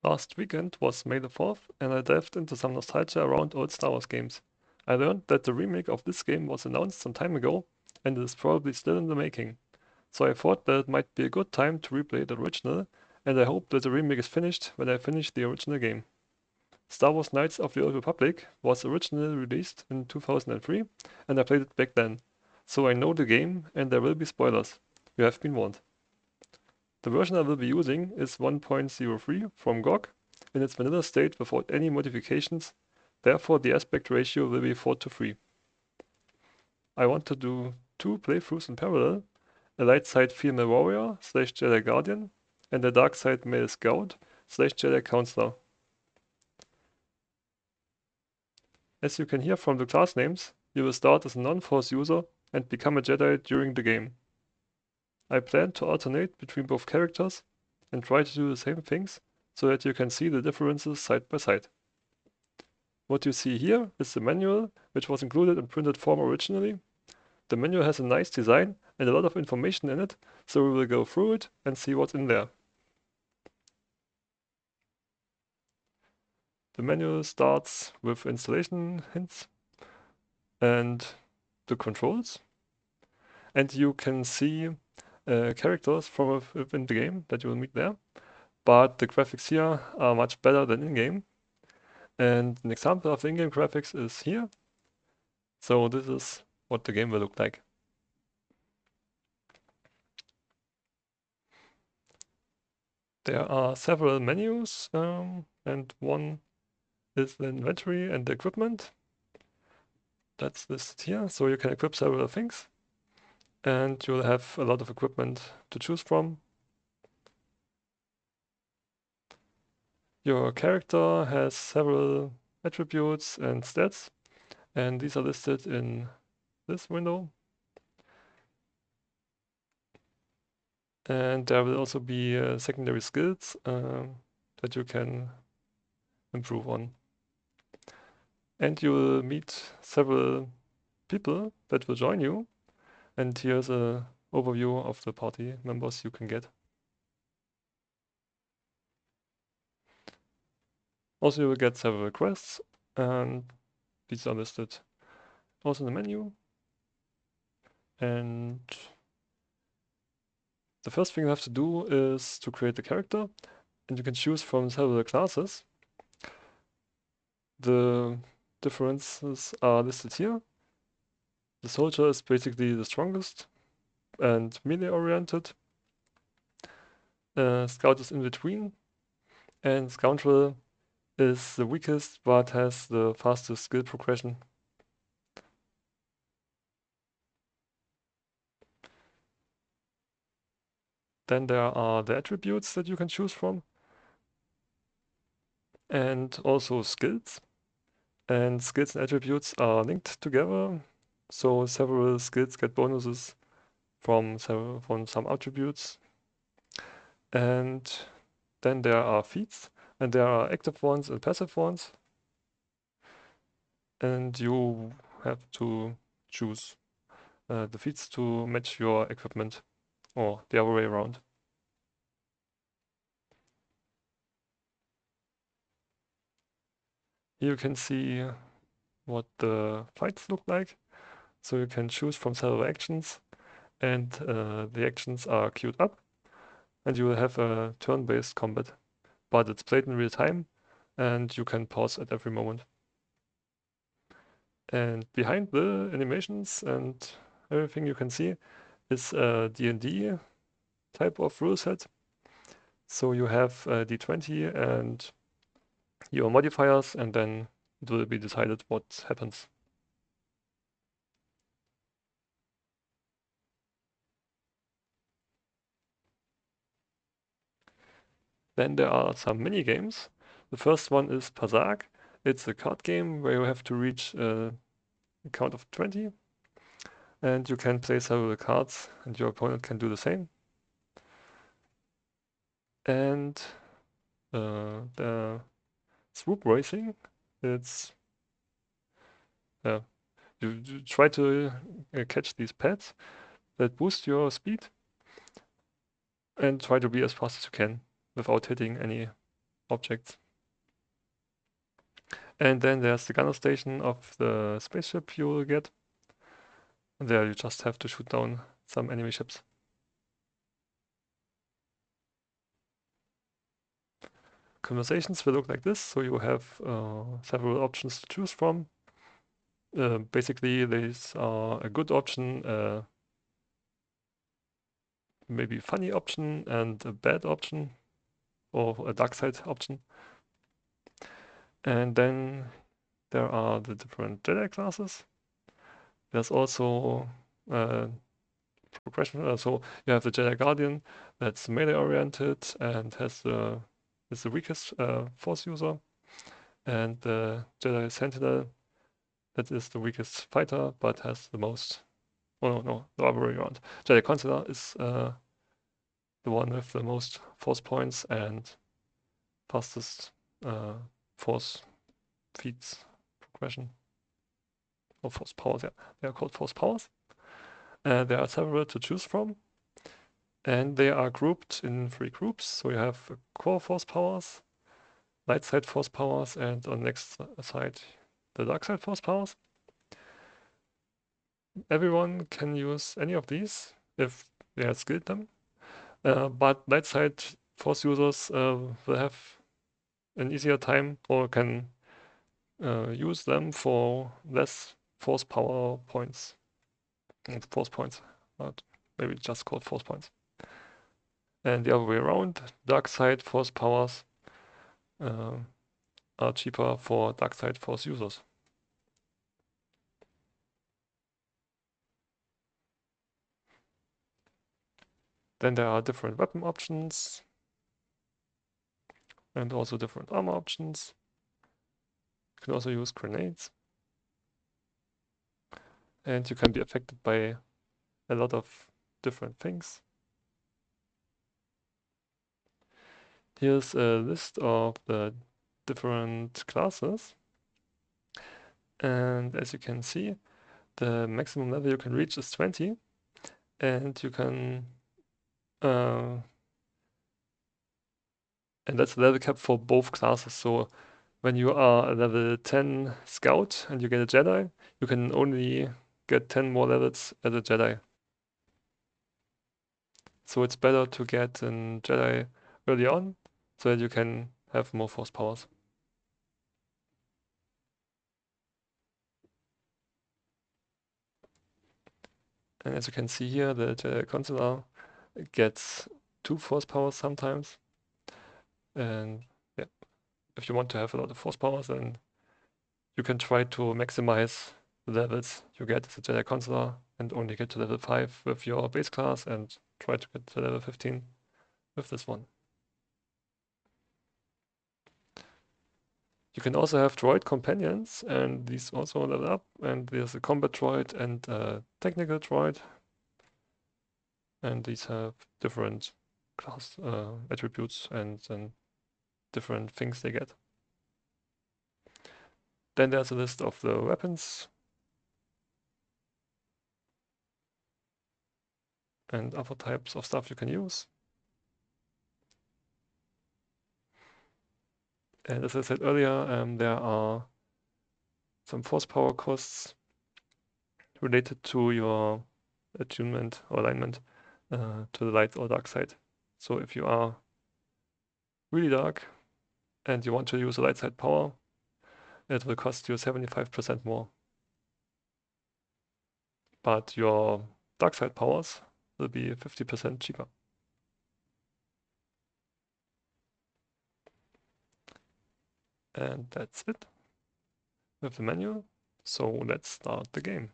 Last weekend was May the 4th, and I delved into some nostalgia around old Star Wars games. I learned that the remake of this game was announced some time ago, and it is probably still in the making. So I thought that it might be a good time to replay the original, and I hope that the remake is finished when I finish the original game. Star Wars Knights of the Old Republic was originally released in 2003, and I played it back then. So I know the game, and there will be spoilers. You have been warned. The version I will be using is 1.03 from GOG in its vanilla state without any modifications, therefore the aspect ratio will be 4:3. I want to do 2 playthroughs in parallel, a light side female warrior / Jedi Guardian, and a dark side male scout / Jedi Counselor. As you can hear from the class names, you will start as a non-Force user and become a Jedi during the game. I plan to alternate between both characters and try to do the same things so that you can see the differences side by side. What you see here is the manual, which was included in printed form originally. The manual has a nice design and a lot of information in it, so we will go through it and see what's in there. The manual starts with installation hints and the controls, and you can see characters from within the game that you will meet there, but the graphics here are much better than in-game. And an example of the in-game graphics is here. So this is what the game will look like. There are several menus, and one is the inventory and the equipment. That's listed here, so you can equip several things, and you'll have a lot of equipment to choose from. Your character has several attributes and stats, and these are listed in this window. And there will also be secondary skills that you can improve on. And you will meet several people that will join you. And here's an overview of the party members you can get. Also, you will get several quests, and these are listed also in the menu. And the first thing you have to do is to create a character, and you can choose from several classes. The differences are listed here. The soldier is basically the strongest and melee oriented. Scout is in between, and Scoundrel is the weakest but has the fastest skill progression. Then there are the attributes that you can choose from, and also skills. And skills and attributes are linked together, so several skills get bonuses from some attributes. And then there are feats, and there are active ones and passive ones. And you have to choose the feats to match your equipment, or the other way around. Here you can see what the fights look like. So you can choose from several actions, and the actions are queued up, and you will have a turn-based combat, but it's played in real time, and you can pause at every moment. And behind the animations and everything you can see is a D&D type of rule set. So you have D20 and your modifiers, and then it will be decided what happens. Then there are some mini games. The first one is Pazak. It's a card game where you have to reach a count of 20, and you can play several cards, and your opponent can do the same. And the swoop racing, it's you try to catch these pads that boost your speed, and try to be as fast as you can without hitting any objects. And then there's the gunner station of the spaceship you will get. And there you just have to shoot down some enemy ships. Conversations will look like this, so you have several options to choose from. Basically, these are a good option, maybe funny option, and a bad option, or a dark side option. And then there are the different Jedi classes. There's also progression. So you have the Jedi Guardian that's melee oriented and is the weakest Force user, and the Jedi Sentinel that is the weakest fighter but has the most. Oh no, the other way around. Jedi Consular is the one with the most Force points and fastest Force feats progression. Or Force powers, yeah. They are called Force powers. There are several to choose from. And they are grouped in 3 groups. So you have core Force powers, light side Force powers, and on the next side, the dark side Force powers. Everyone can use any of these if they have skilled them. But light side Force users will have an easier time or can use them for less Force power points. Force points, not maybe just called Force points. And the other way around, dark side Force powers are cheaper for dark side Force users. Then there are different weapon options and also different armor options. You can also use grenades. And you can be affected by a lot of different things. Here's a list of the different classes. And as you can see, the maximum level you can reach is 20. And you can and that's the level cap for both classes. So when you are a level 10 scout and you get a Jedi, you can only get 10 more levels as a Jedi. So it's better to get a Jedi early on so that you can have more Force powers. And as you can see here, the Jedi Consular gets 2 Force powers sometimes. And yeah, if you want to have a lot of Force powers, then you can try to maximize the levels you get as a Jedi Consular and only get to level 5 with your base class and try to get to level 15 with this one. You can also have droid companions, and these also level up, and there's a combat droid and a technical droid, and these have different class attributes and different things they get. Then there's a list of the weapons and other types of stuff you can use. And as I said earlier, there are some Force power costs related to your attunement or alignment to the light or dark side. So if you are really dark and you want to use a light side power, it will cost you 75% more. But your dark side powers will be 50% cheaper. And that's it with the menu. So let's start the game.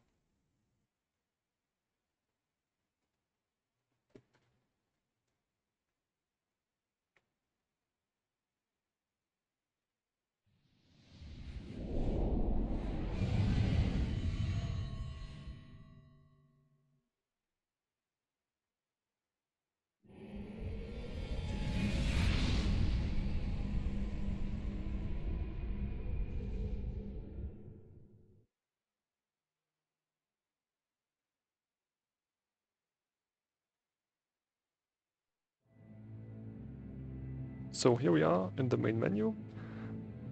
So here we are in the main menu,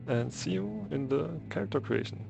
and see you in the character creation.